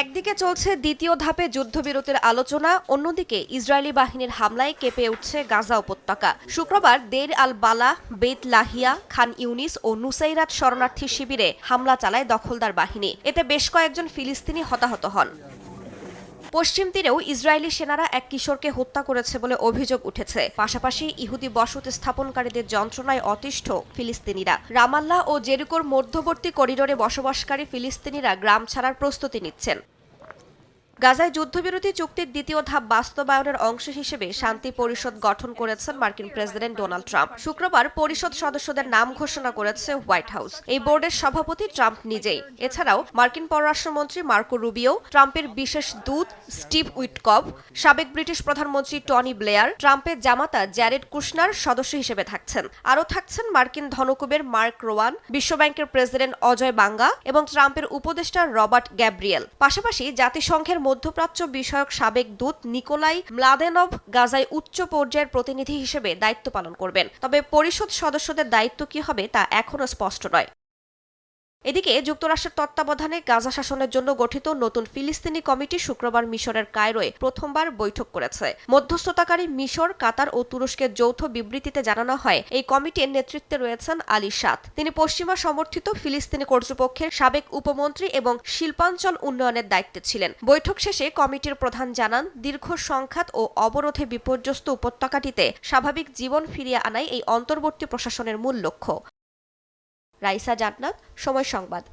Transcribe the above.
একদিকে চলছে দ্বিতীয় ধাপে যুদ্ধবিরতির আলোচনা, অন্যদিকে ইসরায়েলি বাহিনীর হামলায় কেঁপে উঠছে গাজা উপত্যকা। শুক্রবার দের আল বালা, বেত লাহিয়া, খান ইউনিস ও নুসাইরাত শরণার্থী শিবিরে হামলা চালায় দখলদার বাহিনী। এতে বেশ কয়েকজন ফিলিস্তিনি হতাহত হন। পশ্চিম তীরেও ইসরায়েলি সেনারা এক কিশোরকে হত্যা করেছে বলে অভিযোগ উঠেছে। পাশাপাশি ইহুদি বসতি স্থাপনকারীদের যন্ত্রণায় অতিষ্ঠ ফিলিস্তিনিরা। রামাল্লাহ ও জেরিকোর মধ্যবর্তী করিডোরে বসবাসকারী ফিলিস্তিনিরা গ্রাম ছাড়ার প্রস্তুতি নিচ্ছেন। গাজায় যুদ্ধবিরতি চুক্তির দ্বিতীয় ধাপ বাস্তবায়নের অংশ হিসেবে শান্তি পরিষদ গঠন করেছেন মার্কিন প্রেসিডেন্ট ডোনাল্ড ট্রাম্প। শুক্রবার পরিষদ সদস্যদের নাম ঘোষণা করেছে হোয়াইট হাউস। এই বোর্ডের সভাপতি ট্রাম্প নিজেই। এছাড়াও মার্কিন পররাষ্ট্রমন্ত্রী মার্কো রুবিও, ট্রাম্পের বিশেষ দূত স্টিভ উইটকফ, সাবেক ব্রিটিশ প্রধানমন্ত্রী টনি ব্লেয়ার, ট্রাম্পের জামাতা জ্যারেড কুশনার সদস্য হিসেবে থাকছেন। আরও থাকছেন মার্কিন ধনকুবের মার্ক রোয়ান, বিশ্বব্যাংকের প্রেসিডেন্ট অজয় বাঙ্গা এবং ট্রাম্পের উপদেষ্টা রবার্ট গ্যাব্রিয়েল। পাশাপাশি জাতিসংঘের মধ্যপ্রাচ্য বিষয়ক সাবেক দূত নিকোলাই ম্লাদেনভ গাজায় উচ্চ পর্যায়ের প্রতিনিধি হিসেবে দায়িত্ব পালন করবেন। তবে পরিষদ সদস্যদের দায়িত্ব কি হবে তা এখনও স্পষ্ট নয়। এদিকে যুক্তরাষ্ট্রের তত্ত্বাবধানে গাজা শাসনের জন্য গঠিত নতুন ফিলিস্তিনি কমিটি শুক্রবার মিশরের কায়রোয় প্রথমবার বৈঠক করেছে। মধ্যস্থতাকারী মিশর, কাতার ও তুরস্কের যৌথ বিবৃতিতে জানানো হয়, এই কমিটির নেতৃত্বে রয়েছেন আলী সাদ। তিনি পশ্চিমা সমর্থিত ফিলিস্তিনি কর্তৃপক্ষের সাবেক উপমন্ত্রী এবং শিল্পাঞ্চল উন্নয়নের দায়িত্বে ছিলেন। বৈঠক শেষে কমিটির প্রধান জানান, দীর্ঘ সংঘাত ও অবরোধে বিপর্যস্ত উপত্যকাটিতে স্বাভাবিক জীবন ফিরিয়ে আনাই এই অন্তর্বর্তী প্রশাসনের মূল লক্ষ্য। রাইসা জান্নাত, সময় সংবাদ।